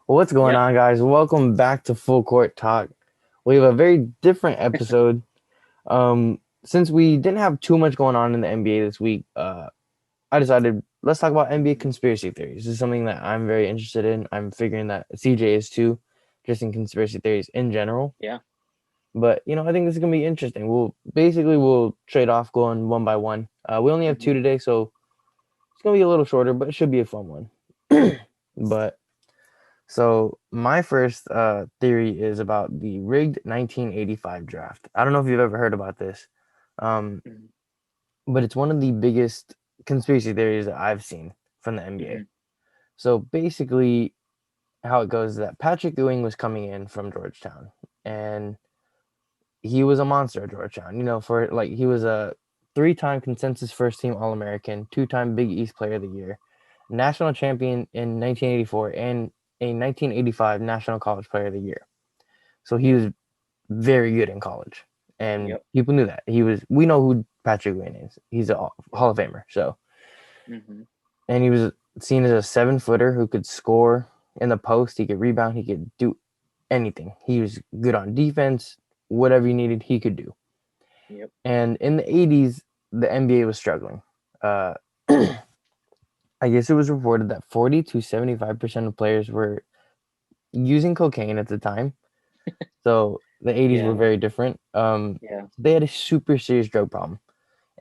What's going Yeah. on, guys? Welcome back to Full Court Talk. We have a very different episode. Since we didn't have too much going on in the NBA this week, I decided let's talk about NBA Mhm. conspiracy theories. This is something that I'm very interested in. I'm figuring that CJ is too, just in conspiracy theories in general. Yeah. But I think this is gonna be interesting. We'll trade off going one by one. We only have two Mhm. today, so it's gonna be a little shorter, but it should be a fun one. But So my first theory is about the rigged 1985 draft. I don't know if you've ever heard about this, um, Mhm. but it's one of the biggest conspiracy theories that I've seen from the NBA. Mhm. So basically, how it goes is that Patrick Ewing was coming in from Georgetown, and he was a monster at Georgetown. For like he was a three-time consensus first-team All-American, two-time Big East Player of the Year, national champion in 1984, and a 1985 National College Player of the Year. So he was very good in college, and Yep. people knew that he was. We know who Patrick Ewing is. He's a Yep. Hall of Famer. So, Mhm. and he was seen as a 7-footer who could score in the post. He could rebound. He could do anything. He was good on defense. Whatever you needed, he could do. Yep. And in the 80s, the NBA was struggling. Uh, I guess it was reported that 40 to 75% of players were using cocaine at the time. So the 80s were Yeah. very different. Yeah. They had a super serious drug problem.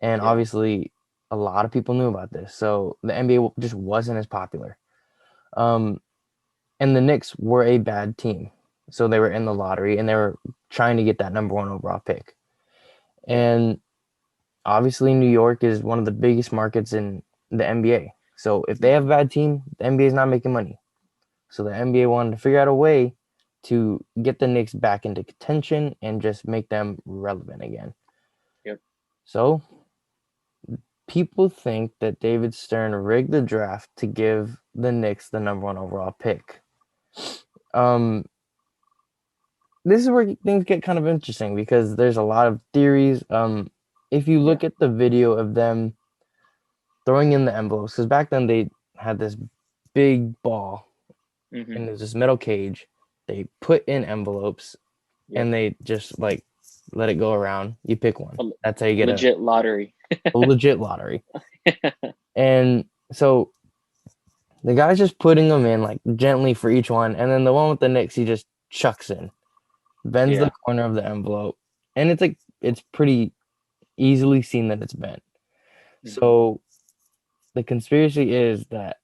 And Yeah. obviously, a lot of people knew about this. So the NBA just wasn't as popular. Um, and the Knicks were a bad team. So they were in the lottery and they were trying to get that number one overall pick. Yeah. And obviously, New York is one of the biggest markets in the NBA. So if they have a Mhm. bad team, the NBA is not making money. So the NBA wanted to figure out a way to get the Knicks back into contention and just make them relevant again. Yep. So people think that David Stern rigged the draft to give the Knicks the number one overall pick. Um, this is where things get kind of interesting because there's a lot of theories. If you Yeah. look at the video of them throwing in the envelopes, because back then they had this big ball Mhm. and there's this metal cage. They put in envelopes Yep. and they just like let it go around. You pick one. A That's how you get a legit lottery. legit lottery. And so the guy's just putting them in like gently for each one, and then the one with the Knicks he just chucks in, bends the Yeah. corner of the envelope, and it's pretty easily seen that it's bent. Mhm. So the conspiracy is that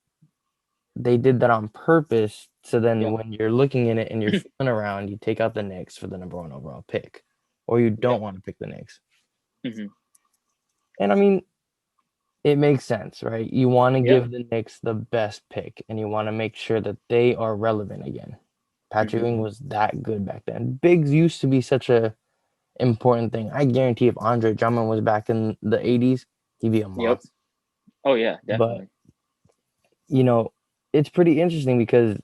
they did that on purpose. So then Yeah. when you're looking in it and you're feeling around, you take out the Knicks for the number one overall pick, or you don't Yep. want to pick the Knicks. Mhm. And I mean, it makes sense, right? You want to Yeah. give the Knicks the best pick, and you want to make sure that they are relevant again. Patrick Mhm. Ewing was that good back then. Bigs used to be such a important thing. I guarantee if Andre Drummond was back in the 80s, he'd be a Yep. monster. Oh yeah, But, definitely. you know, it's pretty interesting because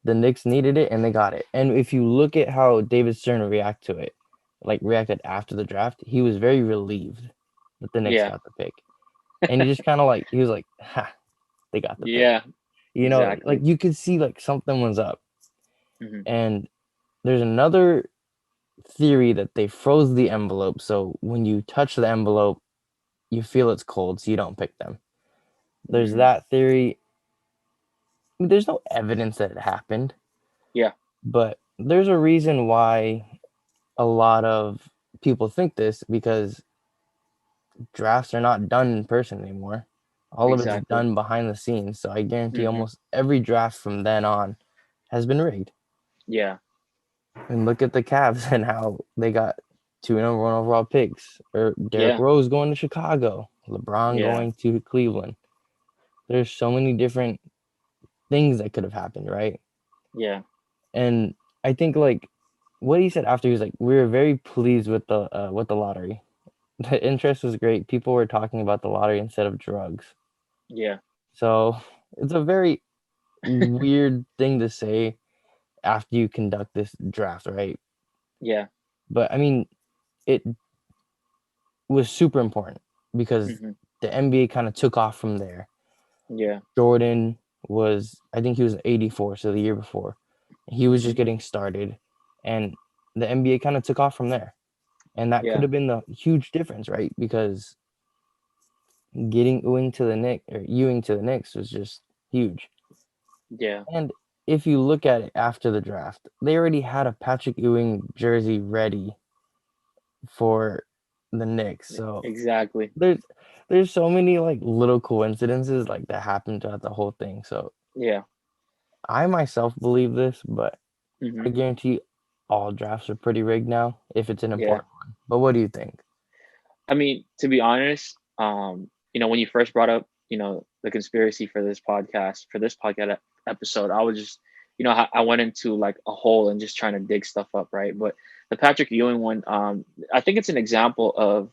the Knicks needed it and they got it. And if you look at how David Stern reacted after the draft, he was very relieved that the Knicks Yeah. got the pick. And he just kind of like, he was like, ha, they got the pick. Yeah. Like Exactly. you could see like something was up. Mhm. And there's another theory that they froze the envelope. So when you touch the envelope, you feel it's cold, so you don't pick them. There's Mhm. that theory. There's no evidence that it happened, Yeah. but there's a reason why a lot of people think this because drafts are not done in person anymore. All of it's Exactly. done behind the scenes. So I guarantee Mhm. almost every draft from then on has been rigged. Yeah. And look at the Cavs and how they got two number one overall picks, or Derrick Yeah. Rose going to Chicago, LeBron Yeah. going to Cleveland. There's so many different things that could have happened, right? Yeah. And I think like what he said after he was like, we were very pleased with the lottery. The interest was great. People were talking about the lottery instead of drugs. Yeah. So it's a very weird thing to say after you conduct this draft, right? Yeah. But I mean, it was super important because Mhm. the NBA kind of took off from there. Yeah. Jordan. was, I think he was 84, so the year before. He was just Hmm. getting started, and the NBA kind of took off from there. And that could Yeah, have been the huge difference, right? Because getting Ewing to the Knicks was just huge. yeah, And if you look at it after the draft, they already had a Patrick Ewing jersey ready for the Knicks. So exactly. there's there's so many like little coincidences like that happened throughout the whole thing. So Yeah. I myself believe this, but I Hmm. guarantee all drafts are pretty rigged now if it's an Yeah. important one. But what do you think? I mean, to be honest, when you first brought up, the conspiracy for this podcast episode, I was just, I went into like a hole and just trying to dig stuff up, right? But the Patrick Ewing one, I think it's an example of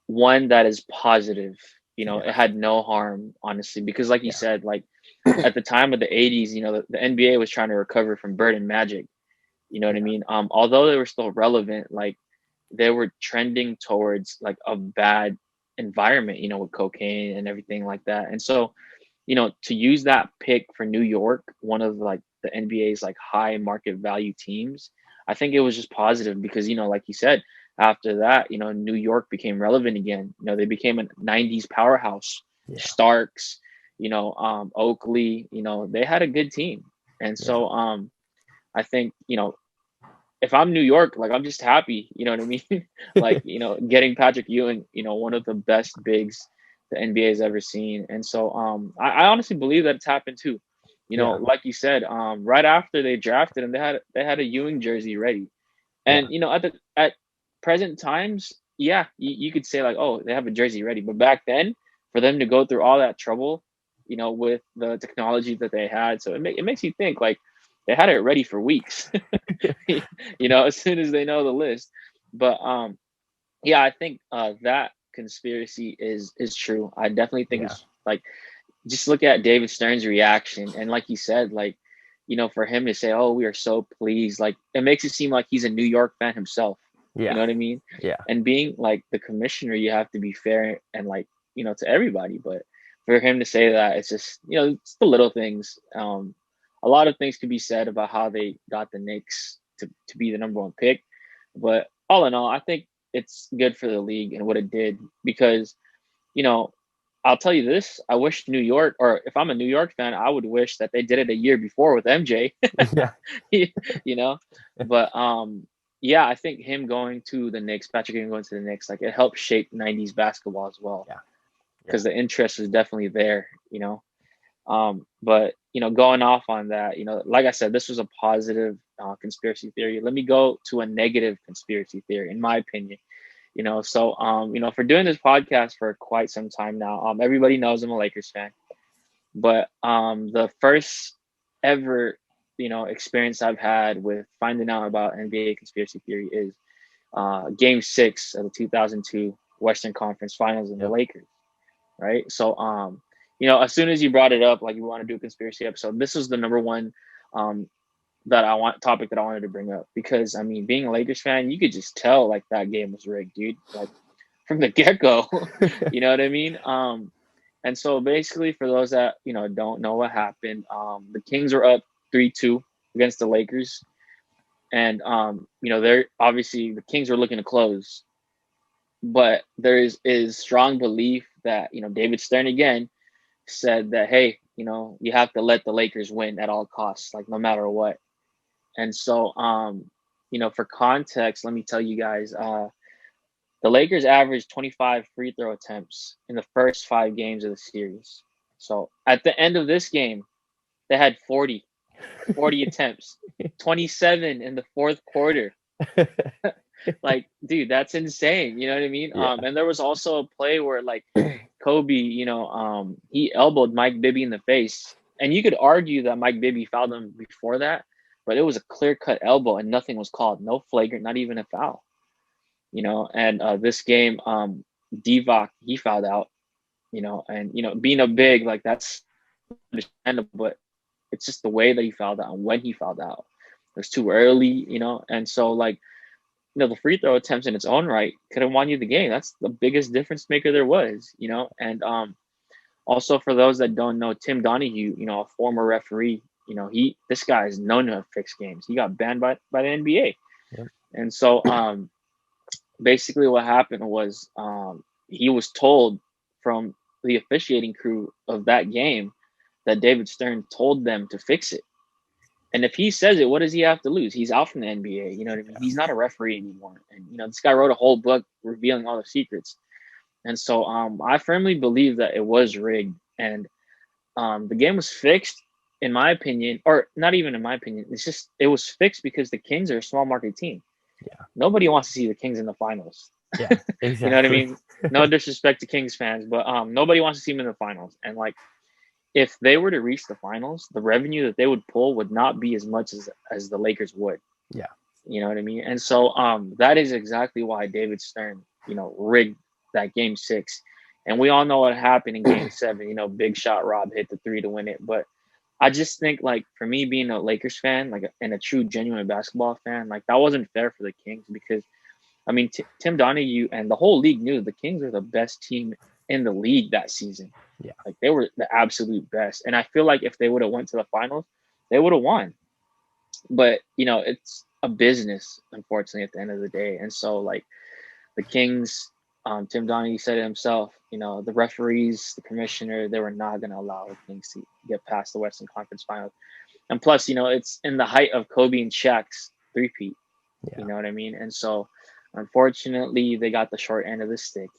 one that is positive. It Yeah, had no harm, honestly, because like you yeah, said, like at the time of the '80s, the NBA was trying to recover from Bird and Magic. You know what I yeah, mean? Although they were still relevant, like they were trending towards like a bad environment, with cocaine and everything like that. And so, to use that pick for New York, one of like the NBA's like high market value teams, I think it was just positive because, like you said, after that, New York became relevant again. They became a '90s powerhouse. yeah, Starks, Oakley, they had a good team. And yeah, so I think, if I'm New York, like I'm just happy, you know what I mean? Like, getting Patrick Ewing, one of the best bigs the NBA has ever seen. And so I honestly believe that it's happened too. yeah, Like you said, right after they drafted him, they had a Ewing jersey ready. yeah, And at present times, yeah, you could say like, oh, they have a jersey ready. But back then, for them to go through all that trouble, with the technology that they had, so it makes you think like they had it ready for weeks. As soon as they know the list. But yeah, I think that conspiracy is true. I definitely think yeah, it's like just look at David Stern's reaction, and like he said, like for him to say, "Oh, we are so pleased," like it makes it seem like he's a New York fan himself. You yeah, know what I mean? yeah, And being like the commissioner, you have to be fair and like to everybody. But for him to say that, it's just it's the little things. A lot of things could be said about how they got the Knicks to be the number one pick, but all in all, I think it's good for the league and what it did because you know, I'll tell you this. I wish New York, or if I'm a New York fan, I would wish that they did it a year before with MJ. yeah, you know, but yeah, I think him going to the Knicks, Patrick Ewing going to the Knicks, like it helped shape '90s basketball as well yeah, yeah, because the interest was definitely there. But going off on that, like I said, this was a positive conspiracy theory. Let me go to a negative conspiracy theory, in my opinion. For doing this podcast for quite some time now, everybody knows I'm a Lakers fan. But the first ever, experience I've had with finding out about NBA conspiracy theory is Game 6 of the 2002 Western Conference Finals in the yep, Lakers, right? So, as soon as you brought it up, like you want to do a conspiracy episode, this was the number one um, topic that I wanted to bring up because I mean, being a Lakers fan, you could just tell like that game was rigged, dude. Like from the get go, you know what I mean? And so basically, for those that don't know what happened, the Kings were up 3-2 against the Lakers, and they're obviously the Kings were looking to close, but there is strong belief that David Stern again said that hey, you have to let the Lakers win at all costs, like no matter what. And so, for context, let me tell you guys, the Lakers averaged 25 free throw attempts in the first 5 games of the series. So at the end of this game, they had 40 attempts, 27 in the fourth quarter. Like, dude, that's insane. You know what I mean? yeah, And there was also a play where like Kobe, he elbowed Mike Bibby in the face. And you could argue that Mike Bibby fouled him before that, but it was a clear cut elbow and nothing was called. No flagrant, not even a foul. And this game, Divock, he fouled out, and being a big, like that's understandable, but it's just the way that he fouled out and when he fouled out. It was too early, and so like the free throw attempts in its own right could have won you the game. That's the biggest difference maker there was, and Also, for those that don't know, Tim Donahue, a former referee, this guy is known to have fixed games. He got banned by the NBA. Yep. And so basically what happened was he was told from the officiating crew of that game that David Stern told them to fix it. And if he says it, what does he have to lose? He's out from the NBA. You know what I mean? Yeah. He's not a referee anymore. And this guy wrote a whole book revealing all the secrets. And so I firmly believe that it was rigged, and the game was fixed, in my opinion, or not even in my opinion. It's just it was fixed because the Kings are a small market team. Yeah. Nobody wants to see the Kings in the finals. Yeah. You know what I Exactly. mean? No disrespect to Kings fans, but nobody wants to see them in the finals. And like, if they were to reach the finals, the revenue that they would pull would not be as much as the Lakers would. Yeah. You know what I mean? And so that is exactly why David Stern, rigged that game 6. And we all know what happened in game 7. Big shot Rob hit the 3 to win it. But I just think, like, for me being a Lakers fan, like, and a true genuine basketball fan, like, that wasn't fair for the Kings because, I mean, Tim Donahue and the whole league knew the Kings were the best team in the league that season. Yeah. Like, they were the absolute best. And I feel like if they would have went to the finals, they would have won. But, it's a business, unfortunately, at the end of the day. And so, like, the Kings, Tim Donaghy said it himself, the referees, the commissioner, they were not going to allow the Kings to get past the Western Conference Finals. And plus, it's in the height of Kobe and Shaq's three-peat. Yeah. You know what I mean? And so, unfortunately, they got the short end of the stick.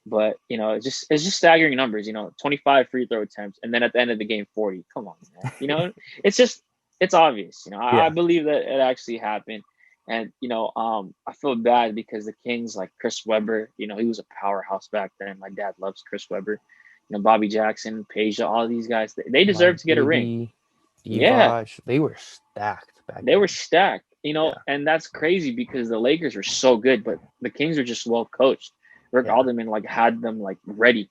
But, it's just staggering numbers, 25 free throw attempts, and then at the end of the game, 40. Come on, man. It's obvious. I Yeah. believe that it actually happened. And, I feel bad because the Kings, like Chris Webber, he was a powerhouse back then. My dad loves Chris Webber. Bobby Jackson, Peja, all these guys, they deserve Mike to get a ring. Bibby, Yeah, Divac, they were stacked back they then. were stacked, Yeah. and that's crazy because the Lakers were so good, but the Kings are just well coached. Rick Yeah. Alderman, like, had them, like, ready.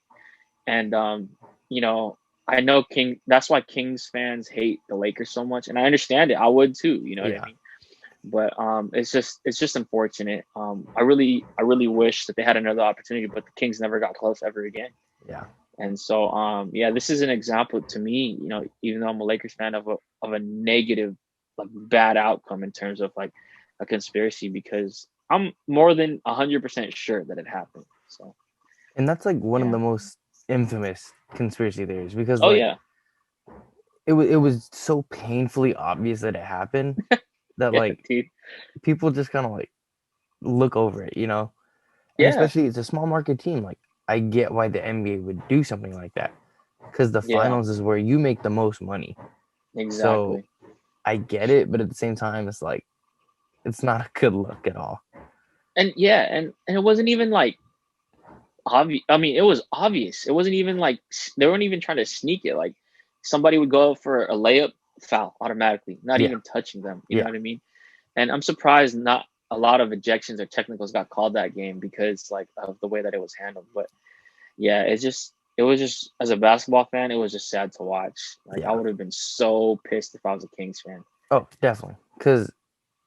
And, I know that's why Kings fans hate the Lakers so much. And I understand it. I would too, you know what I mean? But it's just unfortunate. I really wish that they had another opportunity, but the Kings never got close ever again. Yeah. And so this is an example to me, even though I'm a Lakers fan, of a negative, like, bad outcome in terms of, like, a conspiracy, because I'm more than 100% sure that it happened. So, And that's like one of yeah. the most infamous conspiracy theories because Oh like yeah. it was so painfully obvious that it happened that Yeah, like dude. people just kind of like look over it, and Yeah. especially it's a small market team. Like I get why the NBA would do something like that because the Yeah. finals is where you make the most money. So Exactly. I get it, but at the same time, it's like it's not a good look at all. And yeah, and it wasn't even like obvious. I mean, it was obvious. It wasn't even like they weren't even trying to sneak it. Like, somebody would go for a layup, foul automatically, not Yeah, even touching them. You know yeah, what I mean? And I'm surprised not a lot of ejections or technicals got called that game because, like, of the way that it was handled. But yeah, it was just, as a basketball fan, it was just sad to watch. Like, I yeah. would have been so pissed if I was a Kings fan. Oh, definitely. Because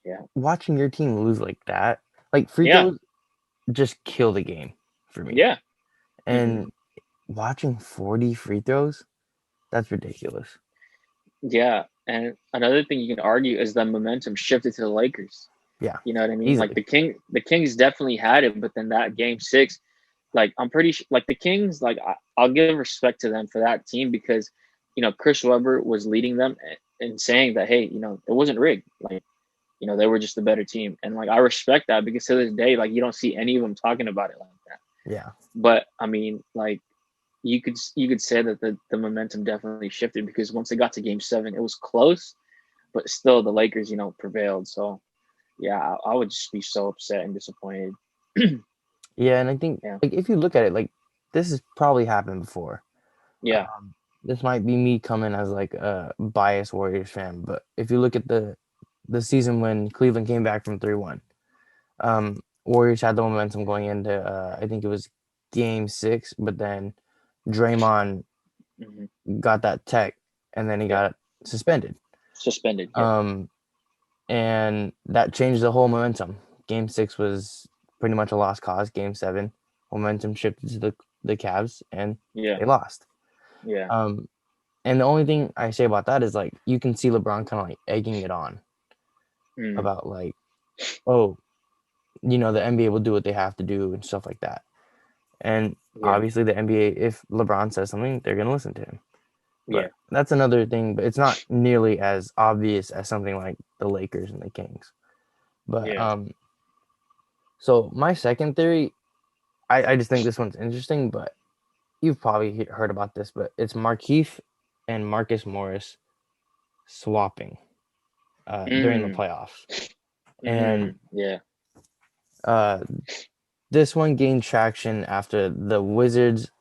Yeah. watching your team lose like that, like free Yeah. throws, just kill the game for me. Yeah. Hmm. And watching 40 free throws, that's ridiculous. Yeah. And another thing you can argue is the momentum shifted to the Lakers. Yeah, You know what I mean? Like, easily. the Kings definitely had it, but then that game 6, like, I'm pretty sure, like, the Kings, like, I'll give respect to them for that team because, Chris Webber was leading them and saying that, hey, it wasn't rigged. Like, they were just a better team. And, like, I respect that because to this day, like, you don't see any of them talking about it like that. Yeah. But I mean, like, you could say that the momentum definitely shifted because once they got to game 7, it was close, but still the Lakers, prevailed. So yeah, I would just be so upset and disappointed. Yeah, and I think Yeah. like if you look at it, like this has probably happened before. Yeah. This might be me coming as like a biased Warriors fan, but if you look at the season when Cleveland came back from 3-1, Warriors had the momentum going into I think it was game 6, but then Draymond Hmm. got that tech and then he Yeah. got suspended. Suspended. Yeah. Um, and that changed the whole momentum. Game 6 was pretty much a lost cause. Game 7, momentum shifted to the Cavs and Yeah. they lost. Yeah. Um, and the only thing I say about that is like you can see LeBron kind of like egging it on Mm. about like, oh, the NBA will do what they have to do and stuff like that. And Yeah. obviously, the NBA, if LeBron says something, they're gonna listen to him. Yeah. But that's another thing. But it's not nearly as obvious as something like the Lakers and the Kings. But Yeah. so my second theory, I just think this one's interesting. But you've probably heard about this. But it's Markieff and Marcus Morris swapping during the Mm. playoffs, and Mm. Yeah. uh, this one gained traction after the Wizards.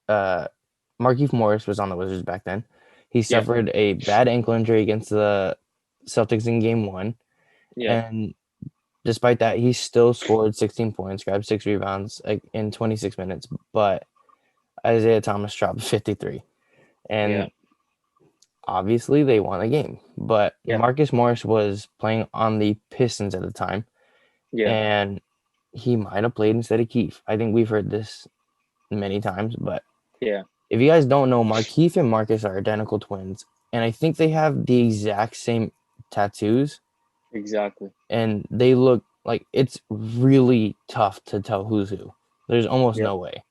Uh, Markieff Morris was on the Wizards back then. He Yeah. suffered a bad ankle injury against the Celtics in Game 1, Yeah. and despite that, he still scored 16 points, grabbed 6 rebounds in 26 minutes. But Isaiah Thomas dropped 53, Yeah. and obviously they won the game. But Yeah. Marcus Morris was playing on the Pistons at the time, Yeah. and he might have played instead of Keefe. I think we've heard this many times, but Yeah. if you guys don't know, Markeith and Marcus are identical twins, and I think they have the exact same tattoos, Exactly. and they look like it's really tough to tell who's who. There's almost Yep. no way.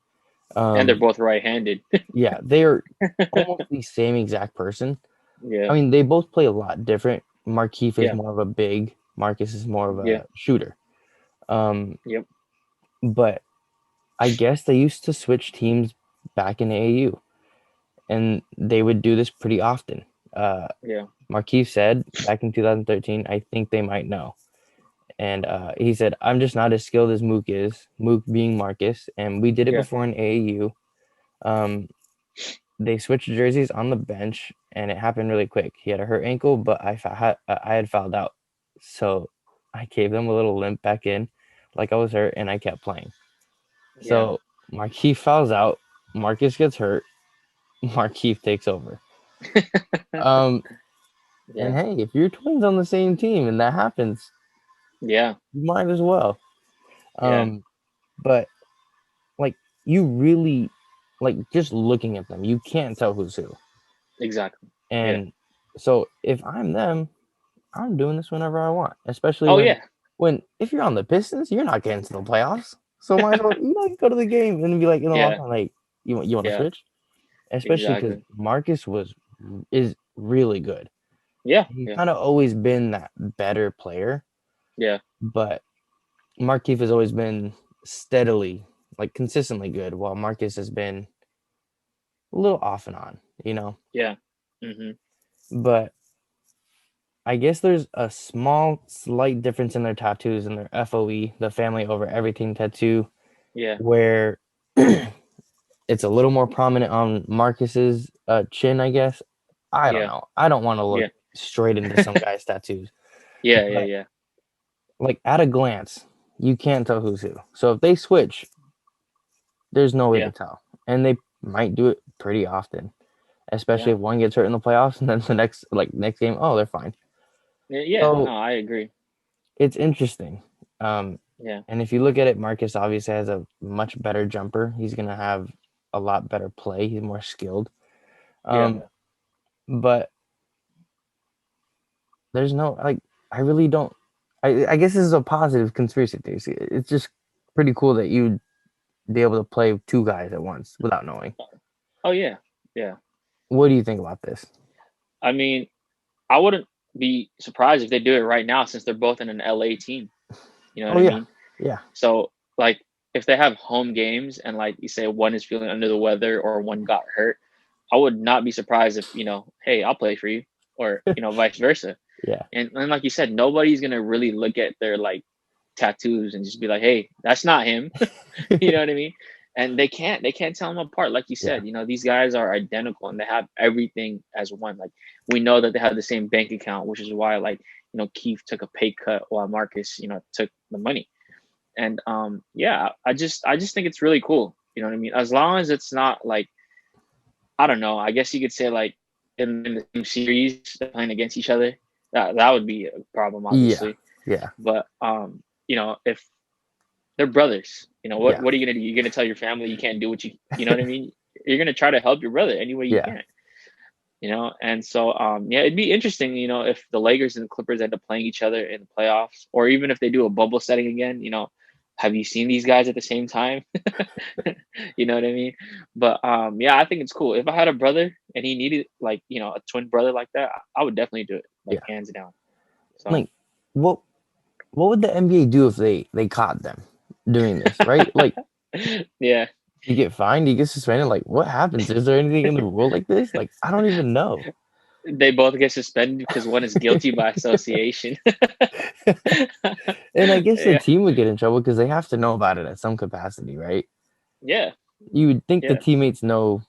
And they're Um, both right-handed. yeah, they are almost the same exact person. Yeah. I mean, they both play a lot different. Markeith is Yeah. more of a big, Marcus is more of Yeah. a shooter. Um, Yep. but I guess they used to switch teams back in AAU, and they would do this pretty often. Uh, Yeah. Markeith said back in 2013, I think they might know. And he said, I'm just not as skilled as Mook is, Mook being Marcus. And we did it Yeah. before in AAU. Um, they switched jerseys on the bench, and it happened really quick. He had a hurt ankle, but I had fouled out. So I gave them a little limp back in, like I was hurt, and I kept playing. Yeah. So Markeith fouls out. Marcus gets hurt. Markeith takes over. Um, and Yeah. hey, if you're twins on the same team and that happens, Yeah. you might as well. Yeah. But like you really like just looking at them, you can't tell who's who. Exactly. Yeah. And so if I'm them, I'm doing this whenever I want. Especially Oh when yeah. if you're on the Pistons, you're not getting to the playoffs. So might as well you go to the game and be like in the locker Yeah. room, like you want to Yeah. switch? Especially because Exactly. Marcus is really good. Yeah. He's Yeah. kind of always been that better player, Yeah. but Markieff has always been steadily, like consistently good, while Marcus has been a little off and on. Yeah. Mhm. But I guess there's a small, slight difference in their tattoos and their FOE, the family over everything tattoo, Yeah. where it's a little more prominent on Marcus's chin, I guess. I don't Yeah. know. I don't want to look Yeah. straight into some guy's tattoos, Yeah. Yeah. but Yeah. like at a glance, you can't tell who's who. So if they switch, there's no way to Yeah. tell. And they might do it pretty often, especially Yeah. if one gets hurt in the playoffs and then the next game, oh, they're fine. Yeah. No, So I agree. it's interesting. Um, Yeah. and if you look at it, Marcus obviously has a much better jumper. He's gonna have a lot better play. He's more skilled. Yeah. But there's no like I really don't I guess this is a positive conspiracy theory. See, it's just pretty cool that you'd be able to play two guys at once without knowing. Oh yeah. Yeah. What do you think about this? I mean, I wouldn't be surprised if they do it right now since they're both in an LA team. You know what Oh I yeah. mean? Yeah. So like if they have home games and like you say one is feeling under the weather or one got hurt, I would not be surprised if, hey, I'll play for you or, vice versa. Yeah. And like you said, nobody's gonna really look at their like tattoos and just be like, hey, that's not him. You know what I mean? And they can't tell them apart. Like you Yeah. said, these guys are identical and they have everything as one. Like we know that they have the same bank account, which is why like, Keith took a pay cut while Marcus, took the money. And yeah, I just think it's really cool. You know what I mean? As long as it's not like, I don't know, I guess you could say like in the same series they're playing against each other. That would be a problem, Yeah. obviously. Yeah. But if they're brothers, what Yeah. what are you gonna do? You're gonna tell your family you can't do what you know what I mean? you're gonna try to help your brother any way you Yeah. can. And so yeah, it'd be interesting, if the Lakers and the Clippers end up playing each other in the playoffs, or even if they do a bubble setting again. Have you seen these guys at the same time? You know what I mean? But yeah, I think it's cool. If I had a brother and he needed, like, a twin brother like that, I would definitely do it, like, Yeah. hands down. So Like, what what would the NBA do if they caught them doing this, right? Like, yeah, you get fined, you get suspended. Like, what happens? Is there anything in the rule like this? Like, I don't even know. they both get suspended because one is guilty by association. And I guess the Yeah, team would get in trouble because they have to know about it at some capacity, right? yeah, You would think the yeah, teammates know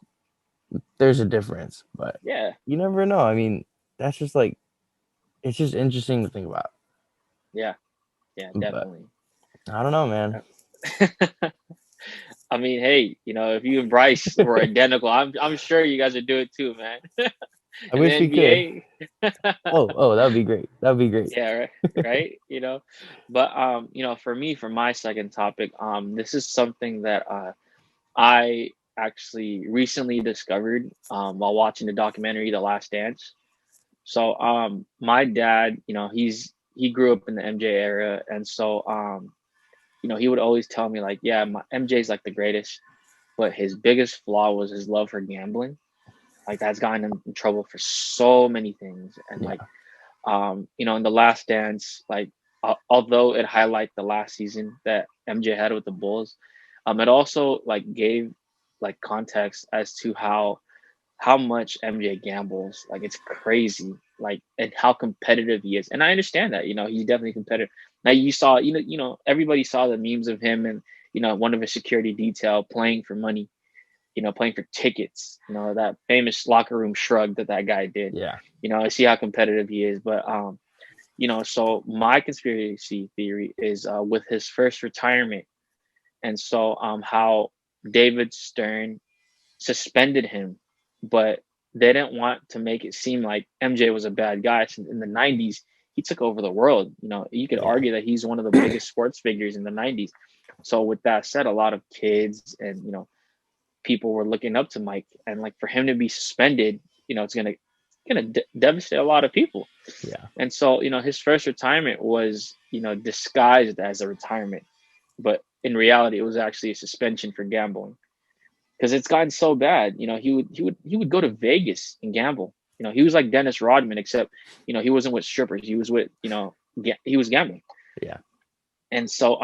there's a difference, but yeah, you never know. I mean, that's just like it's just interesting to think about. yeah, yeah, But definitely. I don't know, man. I mean, hey, if you and Bryce were identical, I'm sure you guys would do it too, man. I In the wish we could. NBA. Oh, that would be great. That would be great. Yeah, right, right. But for me, for my second topic, this is something that I actually recently discovered while watching the documentary The Last Dance. So my dad, he grew up in the MJ era, and so he would always tell me, like, yeah, MJ's like the greatest, but his biggest flaw was his love for gambling. Like, that's gotten him in trouble for so many things. And, like, Yeah, in The Last Dance, like, although it highlighted the last season that MJ had with the Bulls, it also, like, gave, like, context as to how much MJ gambles. Like, it's crazy, like, and how competitive he is. And I understand that, he's definitely competitive. Now, you saw, everybody saw the memes of him and, one of his security detail playing for money, playing for tickets, that famous locker room shrug that guy did. yeah, I see how competitive he is. But so my conspiracy theory is with his first retirement. And so how David Stern suspended him, but they didn't want to make it seem like MJ was a bad guy. Since in the 90s, he took over the world. You could yeah, argue that he's one of the biggest sports figures in the 90s. So with that said, a lot of kids and, people were looking up to Mike, and, like, for him to be suspended, it's gonna devastate a lot of people. yeah, And so, his first retirement was, disguised as a retirement, but in reality, it was actually a suspension for gambling, because it's gotten so bad. He would go to Vegas and gamble. He was like Dennis Rodman, except he wasn't with strippers. He was with he was gambling. yeah, And so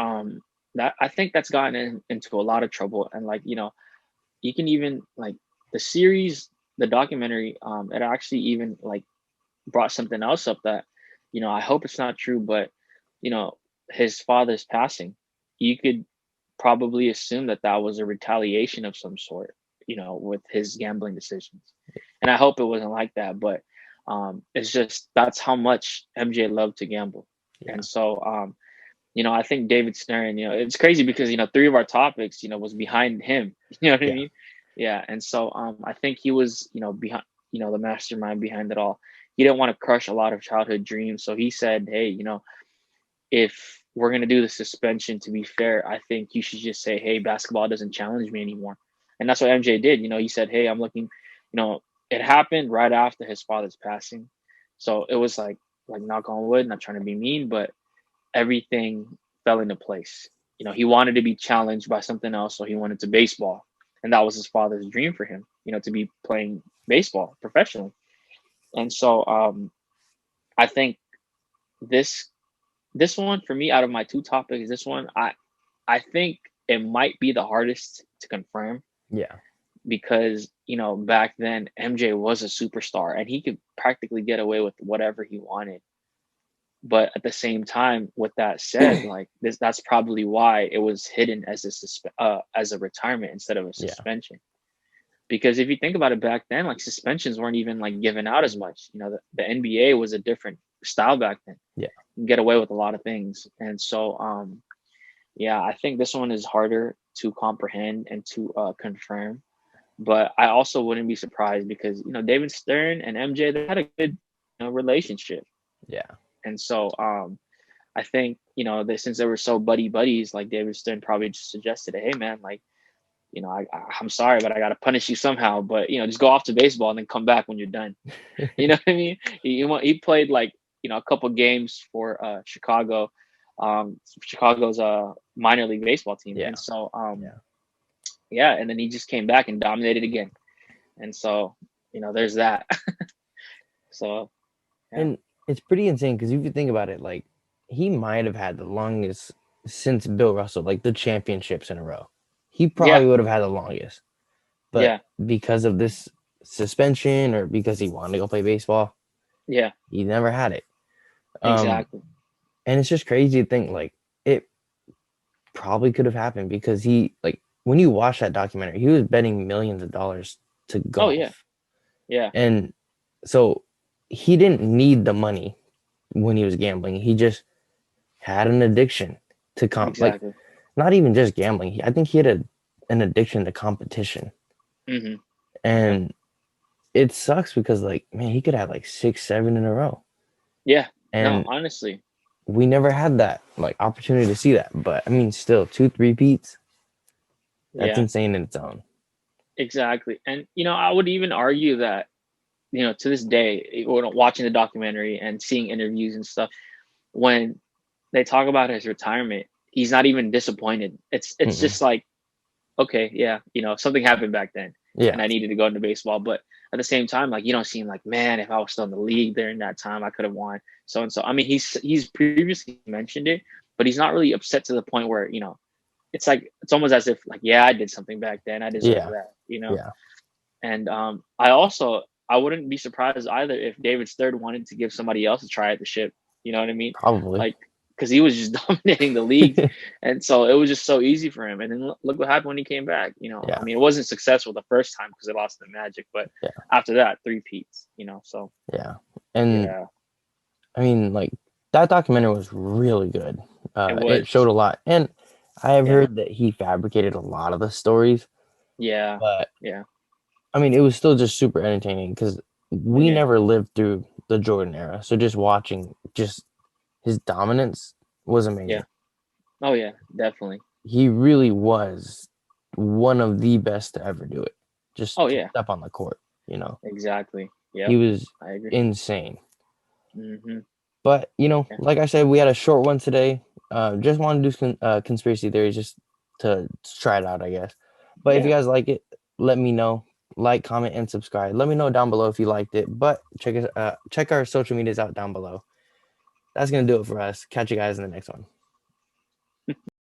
that, I think that's gotten into a lot of trouble. And, like, you can even, like, the series, the documentary, it actually even, like, brought something else up that, I hope it's not true, but you know his father's passing, you could probably assume that that was a retaliation of some sort, with his gambling decisions. And I hope it wasn't like that, but it's just, that's how much MJ loved to gamble. yeah, And so I think David Stern, it's crazy because three of our topics, was behind him. You know what I yeah, mean? Yeah. And so I think he was, behind, the mastermind behind it all. He didn't want to crush a lot of childhood dreams. So he said, hey, if we're gonna do the suspension, to be fair, I think you should just say, hey, basketball doesn't challenge me anymore. And that's what MJ did. He said, hey, I'm looking, it happened right after his father's passing. So it was like knock on wood, not trying to be mean, but everything fell into place. He wanted to be challenged by something else, so he went into baseball, and that was his father's dream for him. To be playing baseball professionally. And so I think this this one for me, out of my two topics, this one I think it might be the hardest to confirm, yeah, because back then MJ was a superstar and he could practically get away with whatever he wanted. But at the same time, with that said, like, that's probably why it was hidden as as a retirement instead of a yeah, suspension. Because if you think about it, back then, like, suspensions weren't even, like, given out as much. The NBA was a different style back then. yeah, You can get away with a lot of things. And so yeah, I think this one is harder to comprehend and to confirm. But I also wouldn't be surprised because David Stern and MJ, they had a good relationship. yeah, And so I think, that since they were so buddies, like, David Stern probably just suggested, hey man, like, I'm sorry, but I got to punish you somehow. But just go off to baseball and then come back when you're done. You know what I mean? He played like a couple games for Chicago, Chicago's minor league baseball team, Yeah. and so Yeah. yeah, and then he just came back and dominated again, and so there's that. So yeah, And it's pretty insane because if you think about it, like he might have had the longest since Bill Russell, like the championships in a row. He yeah, probably would have had the longest, but yeah, because of this suspension or because he wanted to go play baseball, yeah, he never had it. Um, exactly. and it's just crazy to think like it probably could have happened because he like when you watch that documentary, he was betting millions of dollars to Oh yeah, golf. yeah, And so he didn't need the money when he was gambling. He just had an addiction to like exactly. not even just gambling. I think he had an addiction to competition. Hmm. Yeah, And it sucks because like man, he could have like 6, 7 in a row. yeah. No, And honestly, we never had that like opportunity to see that. But I mean still 2 3-peats, that's yeah, insane in its own. exactly. And I would even argue that to this day, watching the documentary and seeing interviews and stuff, when they talk about his retirement, he's not even disappointed. It's Mm-mm. just like, okay, yeah, something happened back then, Yeah. and I needed to go into baseball. But at the same time, like you don't seem like, man, if I was still in the league during that time, I could have won so and so. I mean, he's previously mentioned it, but he's not really upset to the point where it's like it's almost as if like, yeah, I did something back then, I deserve Yeah. that. Yeah. And I wouldn't be surprised either if David's third wanted to give somebody else a try at the ship. You know what I mean? Probably. Like, because he was just dominating the league, and so it was just so easy for him. And then look what happened when he came back. I Yeah. mean, it wasn't successful the first time because they lost the Magic, but Yeah. after that, three peats. So Yeah. And yeah, I mean, like that documentary was really good. it It was. showed a lot, and I have Yeah, heard that he fabricated a lot of the stories. yeah, But yeah, I mean, it was still just super entertaining because we yeah, never lived through the Jordan era, so just watching just his dominance was yeah. amazing. Oh yeah, definitely. He really was one of the best to ever do it. Just Oh to yeah, step on the court, you know, exactly. he Yep, was I agree. insane. Hmm. But Yeah, like I said, we had a short one today. Just want to do conspiracy theories just to try it out, I guess. But if you yeah. guys like it, let me know. Like, comment, and subscribe. Let me know down below if you liked it. But check our social medias out down below. That's gonna do it for us. Catch you guys in the next one.